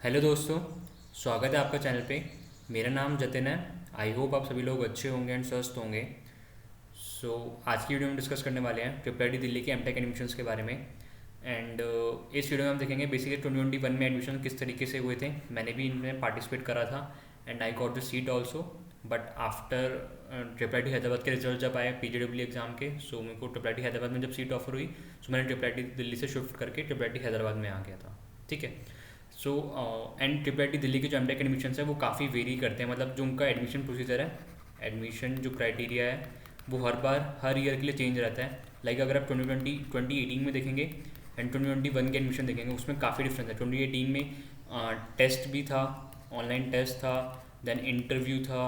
Hello दोस्तों। स्वागत है आपका चैनल पे। मेरा नाम जतिन है। आई होप आप सभी लोग अच्छे होंगे एंड स्वस्थ होंगे। आज की वीडियो में डिस्कस करने वाले हैं ट्रिपल आई टी दिल्ली के एमटेक एडमिशन्स के बारे में। इस वीडियो में हम देखेंगे बेसिकली 2021 में एडमिशन किस तरीके से हुए थे। मैंने भी इनमें पार्टिसिपेट करा था and I got the seat also. But after triple I T Hyderabad के रिजल्ट जब आए पीजीडब्ल्यू एग्जाम के, सो मेरे को ट्रिपल आई टी हैदराबाद में जब सीट ऑफर हुई, सो मैंने ट्रिपल आई टी दिल्ली से शिफ्ट करके ट्रिपल आई टी हैदराबाद में आ गया था। ठीक है। So and triple I T Delhi के जो एमटेक एडमिशन है वो काफ़ी वेरी करते हैं। मतलब जो उनका एडमिशन प्रोसीजर है, एडमिशन जो क्राइटेरिया है, वो हर बार हर ईयर के लिए चेंज रहता है। लाइक अगर आप 2018 में देखेंगे एंड 2021 के एडमिशन देखेंगे, उसमें काफ़ी डिफरेंस है। 2018 में टेस्ट भी था, ऑनलाइन टेस्ट था, देन इंटरव्यू था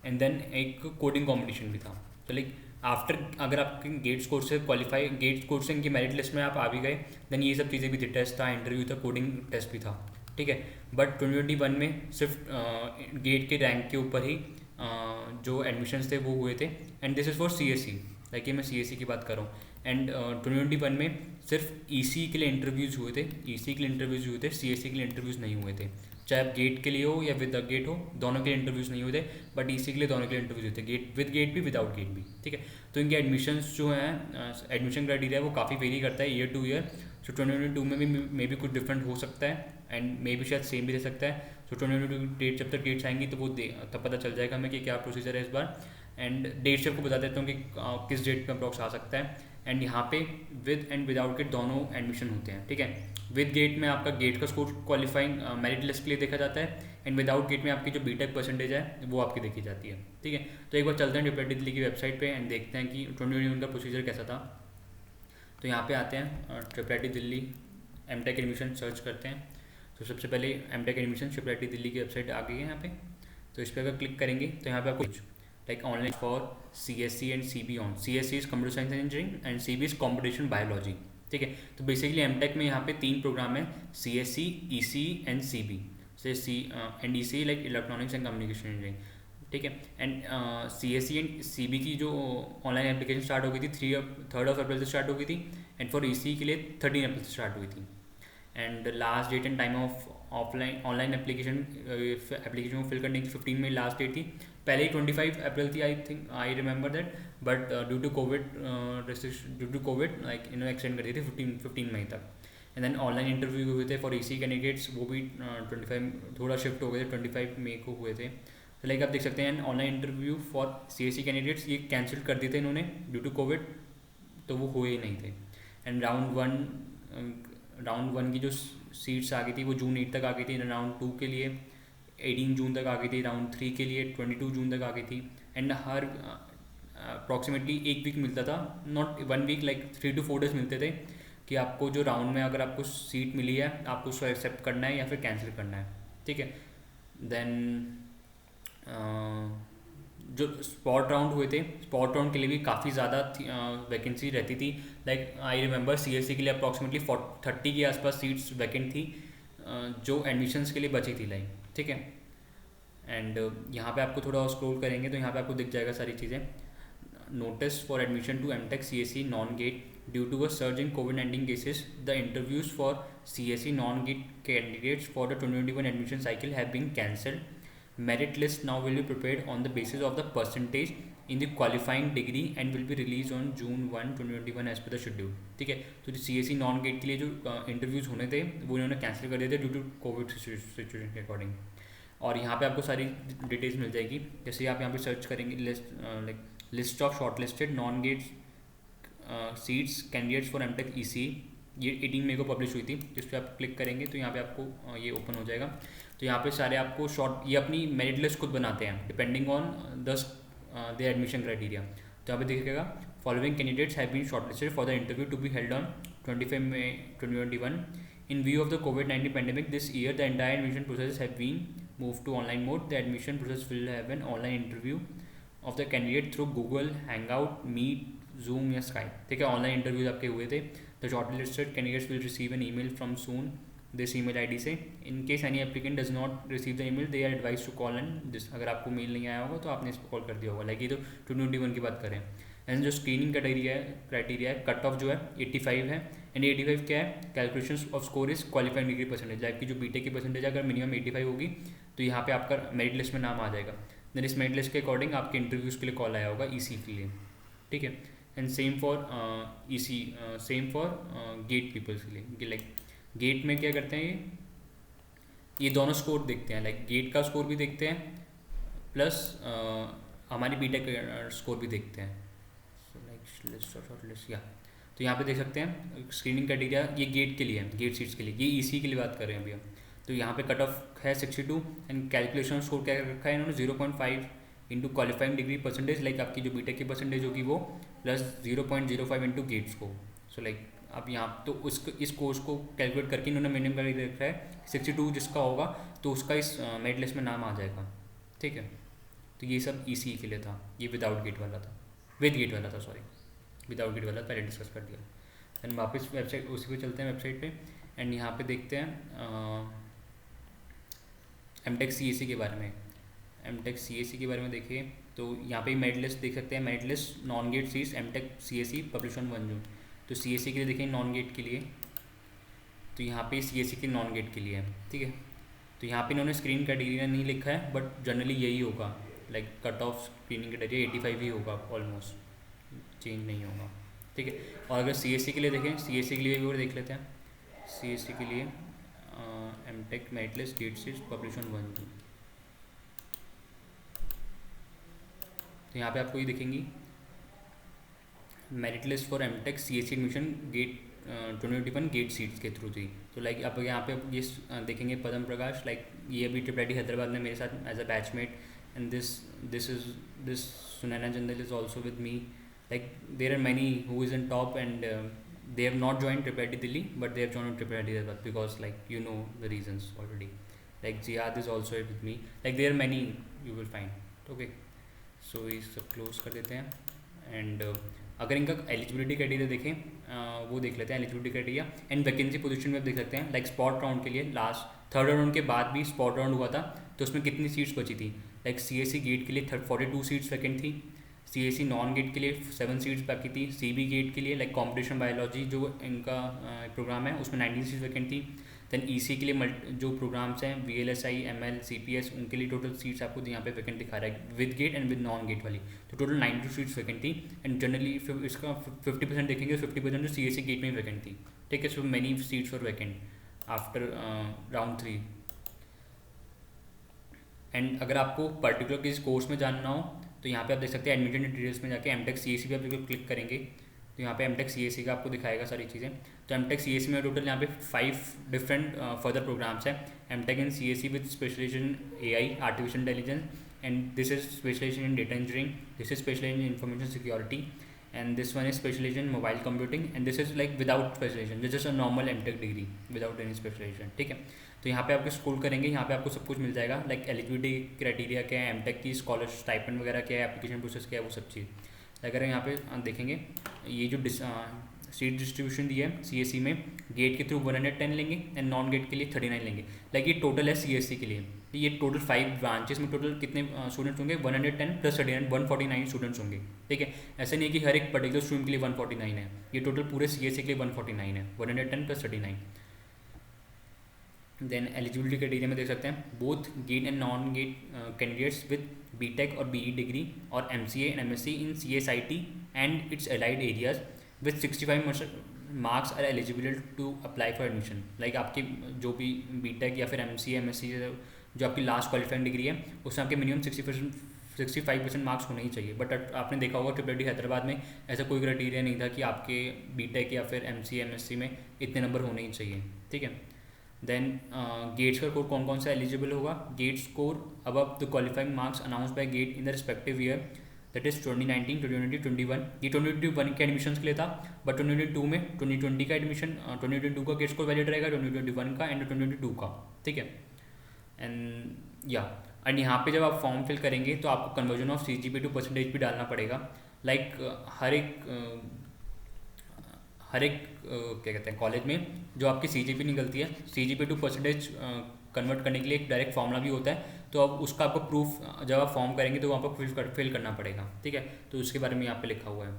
एंड देन एक कोडिंग कंपटीशन भी था। तो लाइक आफ्टर अगर आपके गेट स्कोर से क्वालिफाई, गेट स्कोर से इनकी मेरिट लिस्ट में आप आ भी गए, देन ये सब चीज़ें भी थी। टेस्ट था, इंटरव्यू था, कोडिंग टेस्ट भी था। ठीक है। बट 2021 में सिर्फ गेट के रैंक के ऊपर ही जो एडमिशन्स थे वो हुए थे। And this is for C S C. Like मैं सी एस सी की बात कर रहा हूँ। एंड 2021 में सिर्फ ई सी के लिए इंटरव्यूज़ हुए थे, ई सी के लिए इंटरव्यूज़ हुए थे, सी एस सी के लिए इंटरव्यूज़ नहीं हुए थे। चाहे आप गेट के लिए हो या विद गेट हो, दोनों के लिए इंटरव्यूज़ नहीं हुए थे। बट ईसी के लिए दोनों के लिए इंटरव्यूज़ हुए थे, गेट विद गेट भी विदाउट गेट भी। ठीक है। तो इनके एडमिशन्स जो हैं, एडमिशन क्राइटेरिया वो काफ़ी वेरी करता है ईयर टू ईयर। सो 2022 में भी मे बी कुछ डिफरेंट हो सकता है एंड मे बी शायद सेम भी रह सकता है। सो 2022 डेट जब तक डेट्स आएंगी तो वो तब पता चल जाएगा हमें कि क्या प्रोसीजर है इस बार। एंड डेट से आपको बता देता हूँ कि किस डेट पे अप्रॉक्स आ सकता है। एंड यहाँ पे विद एंड विदाउट गेट दोनों एडमिशन होते हैं। ठीक है। विद गेट में आपका गेट का स्कोर क्वालिफाइंग मेरिट लिस्ट के लिए देखा जाता है एंड विदाउट गेट में आपकी जो बीटेक परसेंटेज है वो आपकी देखी जाती है। ठीक है। तो एक बार चलते हैं ट्रिपल आई टी दिल्ली की वेबसाइट पे एंड देखते हैं कि 2021 का प्रोसीजर कैसा था। तो यहाँ पे आते हैं, triple I T Delhi MTech admission search करते हैं। तो सबसे पहले MTech admission triple I T Delhi की वेबसाइट आ गई है यहाँ पे। तो इस पर अगर क्लिक करेंगे तो यहाँ पे आपको like online for C S C and C B on. C S C is computer science and engineering and C B is competition biology. ठीक है। तो बेसिकली एमटेक में यहाँ पे 3 प्रोग्राम है, C S C, E C and C B. से C and E C like electronics and communication engineering. ठीक है। And C S C and C B की जो ऑनलाइन एप्लीकेशन स्टार्ट हो गई थी 3 अप्रैल से स्टार्ट हो गई थी एंड फॉर ई सी के लिए 13 अप्रैल से स्टार्ट हुई थी। And last date and time of offline online application को फिल करने की 15 मई लास्ट डेट थी। पहले ही 25 अप्रैल थी, I remember that. But due to COVID like इन्होंने एक्सटेंड कर दी थी 15 मई तक। एंड देन ऑनलाइन इंटरव्यू हुए थे फॉर ई सी कैंडिडेट्स, वो भी 25 थोड़ा शिफ्ट हो गए थे, 25 मई को हुए थे। तो लाइक आप देख सकते हैं online interview for C S C candidates ये कैंसिल कर दिए थे इन्होंने ड्यू टू कोविड, तो वो हुए ही नहीं थे। एंड राउंड वन की जो सीट्स आ गई थी वो जून 8 तक आ गई थी। राउंड 2 के लिए 18 जून तक आ गई थी। राउंड 3 के लिए 22 जून तक आ गई थी। एंड हर अप्रॉक्सीमेटली एक वीक मिलता था, not 1 week, like 3 to 4 days मिलते थे कि आपको जो राउंड में अगर आपको सीट मिली है आपको उसको एक्सेप्ट करना है या फिर कैंसिल करना है। ठीक है। देन जो स्पॉट राउंड हुए थे, स्पॉट राउंड के लिए भी काफ़ी ज़्यादा वैकेंसी रहती थी। Like I remember C S C के लिए अप्रॉक्सीमेटली 30 के आसपास सीट्स वैकेंट थी जो एडमिशन्स के लिए बची थी लाइक। ठीक है। एंड यहाँ पे आपको थोड़ा और स्क्रॉल करेंगे तो यहाँ पे आपको दिख जाएगा सारी चीज़ें। Notice for admission to MTech C S C non GATE due to a surge in कोविड-19 cases the interviews for C S C non GATE candidates for the 2021 admission cycle have been cancelled. Merit list now will be prepared on the basis of the percentage in the qualifying degree and will be released on June 1, 2021 as per the schedule. ठीक है। तो जो C S C non GATE के लिए जो interviews होने थे वो इन्होंने कैंसिल कर दिए थे ड्यू टू कोविड सिचुएशन के अकॉर्डिंग। और यहाँ पे आपको सारी डिटेल्स मिल जाएगी। जैसे आप यहाँ पे सर्च करेंगे list of short listed non GATE seats candidates for MTech E C, ये 18 मई को पब्लिश हुई थी। इस पर आप क्लिक करेंगे तो यहाँ पे आपको ये ओपन हो जाएगा। तो यहाँ पे सारे आपको शॉर्ट, ये अपनी मेरिट लिस्ट खुद बनाते हैं depending on the admission criteria. तो यहाँ पे देखिएगा following candidates have been shortlisted for the interview to be held on 25 May 2021 in view of the कोविड-19 pandemic this year the entire admission process have been move to online mode. The admission process will have an online interview of the candidate through Google Hangout, Meet, Zoom या Skype. ठीक है। Online interviews आपके हुए थे. The shortlisted candidates will receive an email from soon this email ID से. In case any applicant does not receive the email they are advised to call and this. अगर आपको mail नहीं आया होगा तो आपने इसको कॉल कर दिया होगा, लाइक ये तो 2021 की बात करें. एंड जो स्क्रीनिंग क्राइटेरिया है कट ऑफ जो है 85 है। एंड 85 क्या है, calculation off score is qualifying degree percentage, like की जो बीटेक की परसेंटेज अगर मिनिमम 85 होगी तो यहाँ पे आपका मेरिट लिस्ट में नाम आ जाएगा। देन इस मेरिट लिस्ट के अकॉर्डिंग आपके इंटरव्यूज़ के लिए कॉल आया होगा ईसी के लिए, ठीक है। And same for EC, same for GATE peoples के लिए। लाइक गेट में क्या करते हैं, ये दोनों स्कोर देखते हैं, लाइक गेट का स्कोर भी देखते हैं प्लस हमारी बीटेक का स्कोर भी देखते हैं। सो लाइक लिस्ट और शॉर्ट लिस्ट, या तो यहाँ पे देख सकते हैं स्क्रीनिंग क्राइटेरिया ये गेट के लिए है, गेट सीट्स के लिए, ये ईसी के लिए बात कर रहे हैं अभी हम। तो यहाँ पे कट ऑफ है 62 एंड कैलकुलेशन स्कोर क्या रखा है इन्होंने 0.5 into qualifying degree percentage, like आपकी जो बीटेक की परसेंटेज होगी वो प्लस 0.05 इंटू गेट्स को। सो लाइक अब यहाँ तो इस कोर्स को कैलकुलेट करके इन्होंने मिनिमम करके रखा है 62 जिसका होगा तो उसका इस मेरिट लिस्ट में नाम आ जाएगा, ठीक है। तो ये सब ईसी के लिए था, ये विदाउट गेट वाला था, विद गेट वाला था, सॉरी विदाउट गेट वाला पहले डिस्कस कर दिया। एंड वापस वेबसाइट उसी पे चलते हैं, वेबसाइट पे एंड यहाँ पे देखते हैं एमटेक सीएसी के बारे में। एमटेक सीएसी के बारे में देखिए तो यहाँ पे मेरिट लिस्ट देख सकते हैं, merit list non GATE seats MTech CSC publish on 1 June. तो सीएसी के लिए देखें नॉन गेट के लिए, तो यहाँ पे सीएसी के नॉन गेट के लिए है, ठीक है। तो यहाँ पे इन्होंने स्क्रीन क्राइटेरिया नहीं लिखा है बट जनरली यही होगा, like cut off screening criteria 85 ही होगा, ऑलमोस्ट चेंज नहीं होगा, ठीक है। और अगर सीएससी के लिए देखें, सीएससी के लिए भी और देख लेते हैं, सीएससी के लिए MTech merit list GATE seats publish on 1 June. तो यहाँ पे आपको ये दिखेंगी merit list for MTech CSC admission GATE 2021 GATE seats के थ्रू थी। तो लाइक आप यहाँ पे ये देखेंगे पदम प्रकाश, लाइक ये अभी ट्रिपल हैदराबाद में मेरे साथ as a batchmate, and this Sunaina Jandal is also with me. Like there are many who is in top and they have not joined Triple IIT Delhi but they have joined Triple IIT Hyderabad because like you know the reasons already. Like Jihad is also with me. Like there are many you will find. Okay, so ये सब close कर देते हैं and अगर इनका eligibility criteria देखें वो देख लेते हैं eligibility criteria and vacancy position में आप देख सकते हैं। लाइक स्पॉट राउंड के लिए लास्ट थर्ड राउंड के बाद भी स्पॉट राउंड हुआ था तो उसमें कितनी सीट्स बची थी। लाइक सीएससी गेट के लिए 42 सीट्स वैकेंट थी, सीएससी नॉन गेट के लिए 7 सीट्स बाकी थी, सीबी गेट के लिए लाइक कॉम्पिटिशन बायोलॉजी जो इनका प्रोग्राम है उसमें 19 सीट्स वैकेंट थी। देन ईसी के लिए जो प्रोग्राम्स हैं वीएलएसआई एमएल सीपीएस उनके लिए टोटल सीट्स आपको यहाँ पे वैकेंट दिखा रहा है with GATE and with non GATE वाली, तो टोटल 92 सीट्स वैकेंट थी। एंड जनरली इसका 50% देखेंगे 50% जो सीएससी गेट में वैकेंट थी, ठीक है। So many seats for vacant after round 3। And अगर आपको पर्टिकुलर किसी कोर्स में जानना हो तो यहाँ पे आप देख सकते हैं एडमिशन डिटेल्स में जाके एमटेक सीएससी पे आप क्लिक करेंगे तो यहाँ पे एमटेक सीएससी का आपको दिखाएगा सारी चीज़ें। तो एमटेक सीएससी में टोटल यहाँ पे 5 डिफरेंट फर्दर प्रोग्राम्स हैं। MTech in CSC with specialization AI artificial intelligence and this is specialization in data engineering, this is specialization in information security and this one is specialization in mobile computing and this is like without specialization, this is a normal MTech degree without any specialization, ठीक है। तो यहाँ पे आपको scroll करेंगे, यहाँ पे आपको सब कुछ मिल जाएगा लाइक एलिजिबिलिटी क्राइटेरिया क्या है, एमटेक की स्कॉलर स्टाइपेंड वगैरह क्या है, एप्लीकेशन प्रोसेस क्या है, वो सब चीज़। अगर यहाँ पे देखेंगे ये जो सीट डिस्ट्रीब्यूशन दी है सीएससी में गेट के थ्रू 110 लेंगे एंड नॉन गेट के लिए 39 लेंगे। लाइक ये टोटल है सीएससी के लिए, ये टोटल 5 ब्रांचेस में टोटल कितने स्टूडेंट्स होंगे 110 प्लस 39 149 स्टूडेंट्स होंगे, ठीक है। ऐसा नहीं है कि हर एक पर्टिकुलर स्टूडेंट के लिए 149 है, ये टोटल पूरे सीएससी के लिए 149 है, 110 प्लस 39। देन एलिजिबिलिटी क्राइटेरिया में देख सकते हैं both GATE and non GATE candidates with BTech और बीई डिग्री और MCA and MSc in CSIT and its allied areas with 65 marks are eligible to apply for admission. Like आपकी जो भी BTech या फिर एमसीए एमएससी जो आपकी last qualifying degree है उसमें आपके मिनिमम 65% मार्क्स होने ही चाहिए। बट आपने देखा होगा ट्रिपल IIT हैदराबाद में ऐसा कोई क्राइटेरिया नहीं था कि आपके बीटेक या फिर एमसीए एमएससी में इतने नंबर होने ही चाहिए, ठीक है। देन गेट स्कोर कौन कौन सा एलिजिबल होगा, GATE score above the qualifying marks announce by GATE in the respective year that is 2019 to 2021। ये 2021 के एडमिशन के लिए था बट 2022 में 2020 का एडमिशन 2022 का गेट स्कोर वैलिड रहेगा, 2021 का एंड 2022 का, ठीक है। एंड यहाँ पे जब आप फॉर्म फिल करेंगे तो आपको conversion of CGPA to percentage भी डालना पड़ेगा। लाइक हर एक क्या कहते हैं कॉलेज में जो आपकी CGPA निकलती है CGPA टू परसेंटेज कन्वर्ट करने के लिए एक डायरेक्ट फॉर्मूला भी होता है, तो अब उसका आपको प्रूफ जब आप फॉर्म करेंगे तो वहाँ पर फिल करना पड़ेगा, ठीक है। तो उसके बारे में यहाँ पे लिखा हुआ है,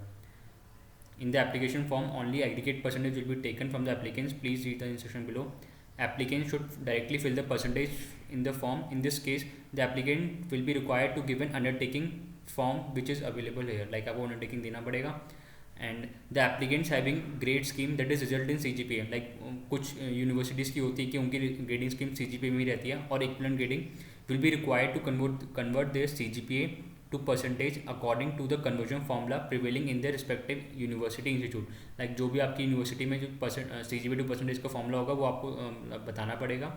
in the application form only aggregate percentage will be taken from the applicants, please read the instruction below. Applicant should directly fill the percentage in the form. In this case, the applicant will be required to give an undertaking form which is available here. Like आपको undertaking देना पड़ेगा. And the applicants having grade scheme that is result in CGPA. Like कुछ universities की होती है कि उनकी grading scheme CGPA में ही रहती है, और equivalent grading will be required to convert their CGPA to percentage according to the conversion formula prevailing in their respective university institute. Like जो भी आपकी यूनिवर्सिटी में जो CGPA to percentage का फॉर्मूला होगा वो आपको बताना पड़ेगा.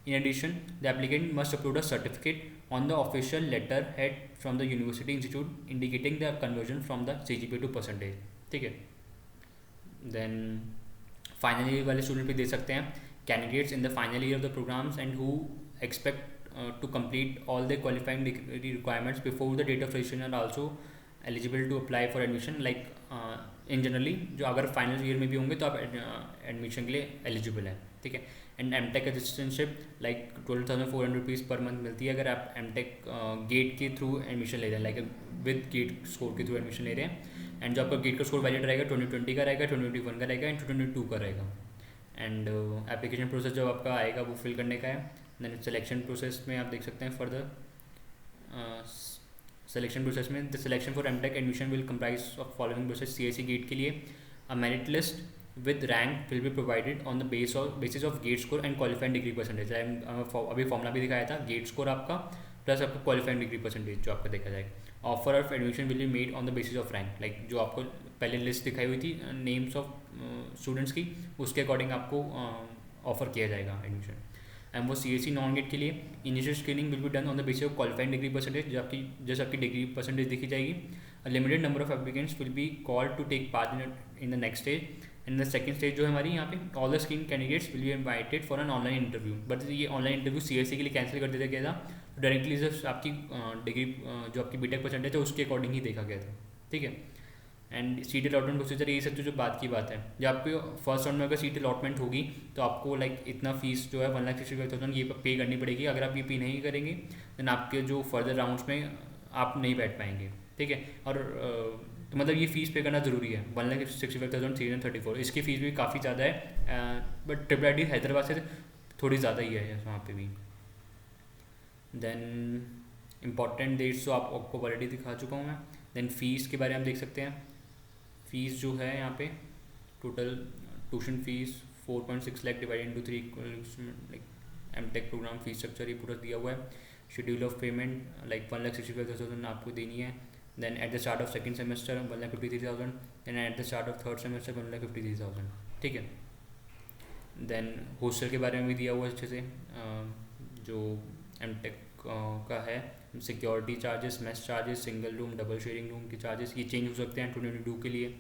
In addition, the applicant must upload a certificate on the official letterhead from the university institute indicating the conversion from the CGPA to percentage. ठीक है. Then final year वाले student भी दे सकते हैं. Candidates in the final year of the programs and who expect to complete all the qualifying requirements before the date of registration are also eligible to apply for admission. Like in generally जो अगर final year में भी होंगे तो आप admission के लिए eligible हैं, ठीक है. And MTech assistantship like 12,400 rupees per month मिलती है अगर आप एमटेक गेट के थ्रू एडमिशन ले रहे हैं, लाइक विद गेट स्कोर के थ्रू एडमिशन ले रहे हैं. एंड जो आपका गेट का स्कोर वैलिड रहेगा 2020 का रहेगा, 2021 का रहेगा एंड 2022 का रहेगा. एंड एप्लीकेशन प्रोसेस जब आपका आएगा वो फिल करने का है. देन सिलेक्शन प्रोसेस में आप देख सकते हैं फर्दर सिलेक्शन प्रोसेस में the selection for MTech admission will comprise of following process. CIC GATE के लिए a merit list with rank will be provided on the basis of GATE score and qualifying degree percentage. अभी formula भी दिखाया था, GATE score आपका plus आपका qualifying degree percentage जो आपका देखा जाएगा. Offer of admission will be made on the basis of rank. Like जो आपको पहले लिस्ट दिखाई हुई थी नेम्स ऑफ स्टूडेंट्स की, उसके अकॉर्डिंग आपको ऑफर किया जाएगा एडमिशन. एंड वो CIC नॉन गेट के लिए initial screening will be done on the basis of qualifying degree percentage. जैसे आपकी डिग्री परसेंटेज दिखी जाएगी. A limited number of applicants will be called to take part in the next stage. In the second stage जो है हमारी यहाँ पे all the screen candidates will be invited for an online interview. But ये online interview CIC के लिए cancel कर दिया गया था. तो डायरेक्टली जस्ट आपकी डिग्री जो आपकी बीटेक परसेंटेज है उसके अकॉर्डिंग ही देखा गया था, ठीक है. एंड सीट अलॉटमेंट प्रोसीजर ये सब जो बात की बात है, जब आपको फर्स्ट राउंड में अगर सीट अलॉटमेंट होगी तो आपको लाइक इतना फीस जो है 1,65,000 ये पे करनी पड़ेगी. अगर आप ये पे नहीं करेंगे देन आपके जो फर्दर राउंड्स में आप नहीं बैठ पाएंगे, ठीक है. और तो मतलब ये फ़ीस पे करना ज़रूरी है. 1,65,334 इसकी फ़ीस भी काफ़ी ज़्यादा है, बट ट्रिपल हैदराबाद से थोड़ी ज़्यादा ही है वहाँ पे भी. देन इंपॉर्टेंट डेट्स तो आपको ऑलरेडी दिखा चुका हूँ मैं. देन फ़ीस के बारे में हम देख सकते हैं. फ़ीस जो है यहाँ पे total tuition fees 4.6 lakh divided into 3 like MTech program fees structure ये पूरा दिया हुआ है. शेड्यूल ऑफ पेमेंट लाइक 1,65,000 आपको देनी है. Then at the start of second semester 1,53,000. Then at the start of third semester 1,53,000, ठीक है. देन हॉस्टल के बारे में भी दिया हुआ है अच्छे से. जो एमटेक का है security charges, mess charges, single room, double sharing room के चार्जेस ये चेंज हो सकते हैं 2022 के लिए.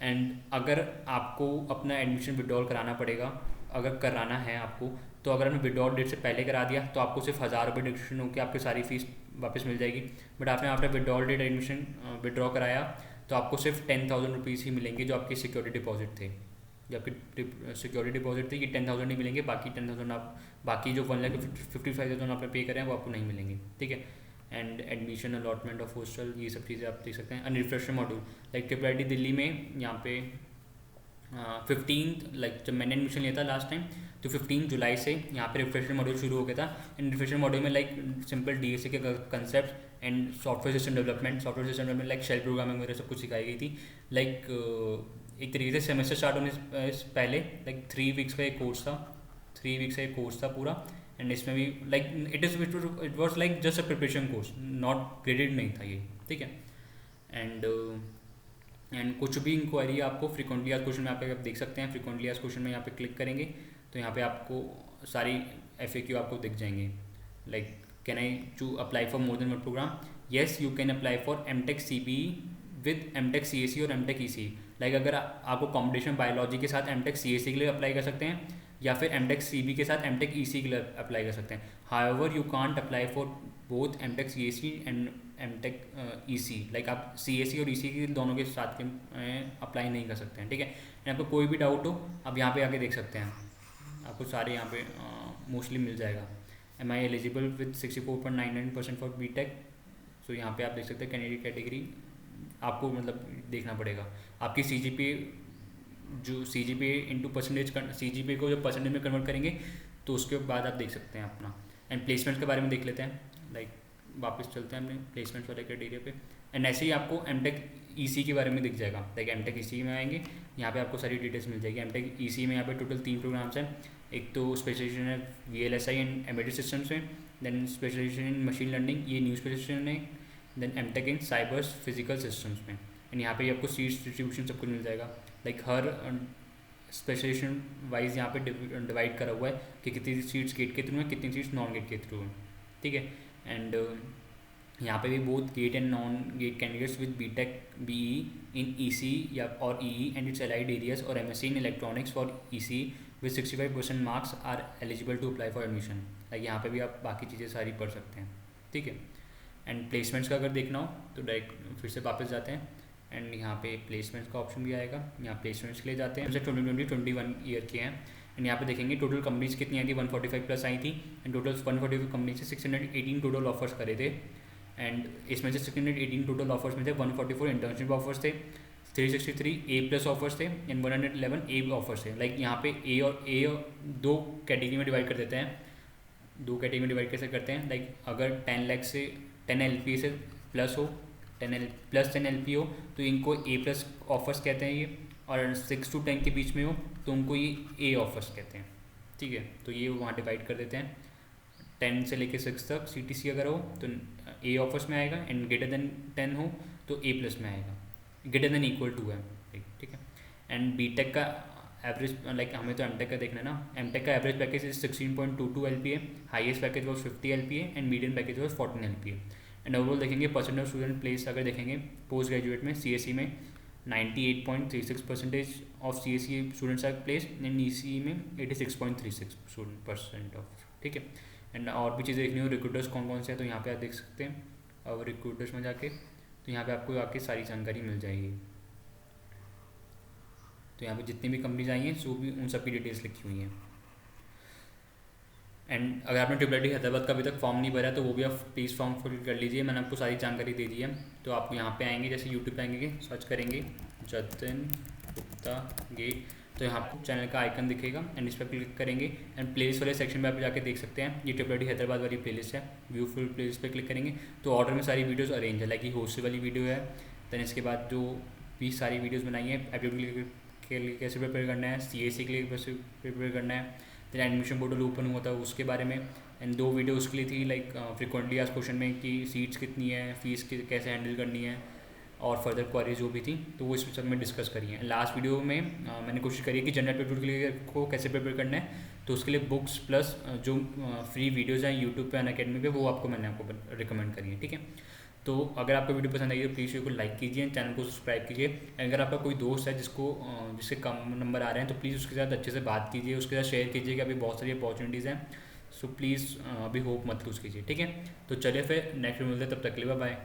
एंड अगर आपको अपना एडमिशन विड्रॉल कराना पड़ेगा, अगर कराना है आपको, तो अगर आपने विड्रॉल डेट से पहले करा दिया तो आपको सिर्फ 1,000 रुपये डिडक्शन होकर आपकी सारी फीस वापस मिल जाएगी. बट आपने after withdrawal date admission withdraw कराया तो आपको सिर्फ 10,000 रुपीज़ ही मिलेंगे जो आपके सिक्योरिटी डिपॉजिट थे. जो आपकी सिक्योरिटी डिपॉजिट थी ये 10,000 नहीं मिलेंगे, बाकी 10,000 आप बाकी जो 1,55,000 आपने पे करें वो आपको नहीं मिलेंगे, ठीक है. And admission allotment of hostel ये सब चीज़ें आप देख सकते हैं. And refresher module like triple Delhi में यहाँ पे 15 लाइक जब मैंने एडमिशन लिया था लास्ट टाइम तो 15 जुलाई से यहाँ पे रिफ्रेशर मॉड्यूल शुरू हो गया था. एंड रिफ्रेशर मॉड्यूल में लाइक सिंपल DSA के concept and software system development like shell programming वगैरह सब कुछ सिखाई गई थी. लाइक एक तरीके से सेमेस्टर स्टार्ट होने से पहले लाइक 3 वीक्स का एक कोर्स था पूरा. एंड इसमें भी like it was like just a preparation course, not graded नहीं था ये, ठीक है. एंड कुछ भी इंक्वायरी आपको फ्रीक्वेंटली आज क्वेश्चन में आप देख सकते हैं. फ्रीक्वेंटली आज क्वेश्चन में यहाँ पे क्लिक करेंगे तो यहाँ पे आपको सारी FAQ आपको दिख जाएंगे. Like can I to apply for more than one programme. Yes you can apply for MTech CBE with MTech CAC और एमटेक ECE. लाइक अगर आपको कॉम्पिटिशन बायोलॉजी के साथ एमटेक CAC के लिए अप्लाई कर सकते हैं या फिर एमटेक CB के साथ एमटेक ECE के लिए अप्लाई कर सकते हैं. However you can't apply for both MTech CAC and MTech ECE. Like आप CAC और ECE के दोनों के साथ अप्लाई नहीं कर सकते हैं, ठीक है. आपको कोई भी डाउट हो आप यहाँ पे आके देख सकते हैं. आपको सारे यहाँ पे मोस्टली मिल जाएगा। Am I eligible with 64.99% for B tech. So यहाँ पे आप देख सकते हैं कैंडिडेट कैटेगरी, आपको मतलब देखना पड़ेगा आपकी सी जी पी, जो सी जी पी इंटू परसेंटेज, सी जी पी को जब परसेंटेज में कन्वर्ट करेंगे तो उसके बाद आप देख सकते हैं अपना। एंड प्लेसमेंट के बारे में देख लेते हैं, लाइक वापस चलते हैं अपने प्लेसमेंट वाले क्राइटेरिया पे। एंड ऐसे ही आपको एम टेक ई सी के बारे में दिख जाएगा, लाइक एम टेक ई सी में आएंगे, यहाँ पे आपको सारी डिटेल्स मिल जाएगी। एम टेक ई सी में यहाँ पे टोटल 3 प्रोग्राम्स हैं। एक तो स्पेशलाइजेशन है V L S I and embedded systems में, देन स्पेशलाइजेशन इन मशीन लर्निंग, ये न्यू स्पेशलाइजेशन है, देन एम टेक इन साइबर फिजिकल सिस्टम्स में। एंड यहाँ पे आपको सीट्स डिस्ट्रीब्यूशन सब कुछ मिल जाएगा, लाइक हर स्पेशलाइजेशन वाइज यहाँ पे डिवाइड करा हुआ है कि कितनी सीट्स गेट के थ्रू हैं, कितनी सीट्स नॉन गेट के थ्रू हैं, ठीक है। एंड यहाँ पे भी both GATE and non GATE candidates with B tech B E in E C या और E E and its allied areas और M S C in electronics for E C with 65% marks are eligible to apply for admission. Like यहाँ पे भी आप बाकी चीज़ें सारी पढ़ सकते हैं, ठीक है। एंड प्लेसमेंट्स का अगर देखना हो तो डायरेक्ट फिर से वापस जाते हैं एंड यहाँ पे प्लेसमेंट्स का ऑप्शन भी आएगा। यहाँ प्लेसमेंट्स के लिए जाते हैं, जैसे 2020-21 ईयर के हैं। एंड यहाँ पे देखेंगे टोटल कंपनीज कितनी आई थी, 145 प्लस आई थी। एंड टोटल 145 कंपनी से 618 टोटल ऑफर्स करे थे। एंड इसमें से 618 टोटल ऑफर्स में थे 144 इंटर्नशिप ऑफर्स थे, 363 ए प्लस ऑफर्स थे एंड 111 ए ऑफर्स थे। लाइक यहाँ पे ए और दो कैटेगरी में डिवाइड कर देते हैं, दो कैटेगरी में डिवाइड कैसे करते हैं, लाइक अगर 10 लाख से 10 एल पी से प्लस हो, 10 एल पी हो तो इनको ए प्लस ऑफर्स कहते हैं ये, और 6 to 10 के बीच में हो तो उनको ये ए ऑफर्स कहते हैं, ठीक है। तो ये वहाँ डिवाइड कर देते हैं, 10 से लेके 6 तक सी टी सी अगर हो तो ए ऑफर्स में आएगा, एंड ग्रेटर देन 10 हो तो ए प्लस में आएगा, ग्रेटर देन इक्वल टू है, ठीक है। एंड बी टेक का एवरेज, लाइक हमें तो एम टेक का देखना है ना, एम टेक का एवरेज पैकेज 16.22 एल पी है, highest package was 50 L P है and medium package was 14 L P है। एंड ओवरऑल देखेंगे परसेंट ऑफ स्टूडेंट प्लेस अगर देखेंगे पोस्ट ग्रेजुएट में सी एस सी में 98.36% of C S C students are place and E C में 86.36% of, ठीक है। एंड और भी चीज़ें देखनी हो, रिक्रूटर्स कौन कौन से हैं तो यहाँ पे आप देख सकते हैं, और रिक्रूटर्स में जाके तो यहाँ पे आपको आके सारी जानकारी मिल जाएगी। तो यहाँ पे जितनी भी कंपनीज आई हैं सो भी उन सब की डिटेल्स लिखी हुई हैं। एंड अगर आपने ट्रिपल आई टी हैदराबाद का अभी तक फॉर्म नहीं भरा तो वो भी आप प्लीज़ फॉर्म फिल कर लीजिए, मैंने आपको सारी जानकारी दे दी है। तो आप यहाँ पे आएंगे, जैसे यूट्यूब पे आएंगे, सर्च करेंगे जतिन गुप्ता गेट, तो यहाँ आपको चैनल का आइकन दिखेगा एंड इस पर क्लिक करेंगे एंड प्लेलिस्ट वाले सेक्शन में आप जाके देख सकते हैं, ये ट्रिपल आई टी हैदराबाद वाली प्लेलिस्ट है, व्यू फुल प्लेलिस्ट पे क्लिक करेंगे तो ऑर्डर में सारी वीडियोज़ अरेंज है, लाइक ये हॉस्टल वाली वीडियो है, दैन इसके बाद जो भी सारी वीडियोज़ बनाई है एप्टीट्यूड के लिए कैसे प्रिपेयर करना है, सी एस सी के लिए कैसे प्रिपेयर करना है, फिर एडमिशन पोर्टल ओपन हुआ था उसके बारे में। एंड 2 वीडियो उसके लिए थी, लाइक फ्रिक्वेंटली आज क्वेश्चन में कि सीट्स कितनी है, फीस कैसे हैंडल करनी है, और फर्दर क्वारीज जो भी थी तो वो इस सब में डिस्कस करी है। लास्ट वीडियो में मैंने कोशिश करी है कि जनरल एप्टीट्यूड के लिए को कैसे प्रिपेयर करना है, तो उसके लिए बुक्स प्लस जो फ्री वीडियोज़ हैं यूट्यूब पे अनअकैडमी पे वो मैंने आपको रिकमेंड करी है, ठीक है। तो अगर आपको वीडियो पसंद आई तो प्लीज़ वीडियो को लाइक कीजिए, चैनल को सब्सक्राइब कीजिए। अगर आपका कोई दोस्त है जिसके कम नंबर आ रहे हैं तो प्लीज़ उसके साथ अच्छे से बात कीजिए, उसके साथ शेयर कीजिए कि अभी बहुत सारी अपॉर्चुनिटीज़ हैं। सो प्लीज़ अभी होप मत लूज़ कीजिए, ठीक है। तो चलिए फिर नेक्स्ट वीडियो मिलते हैं, तब तक के लिए बाय।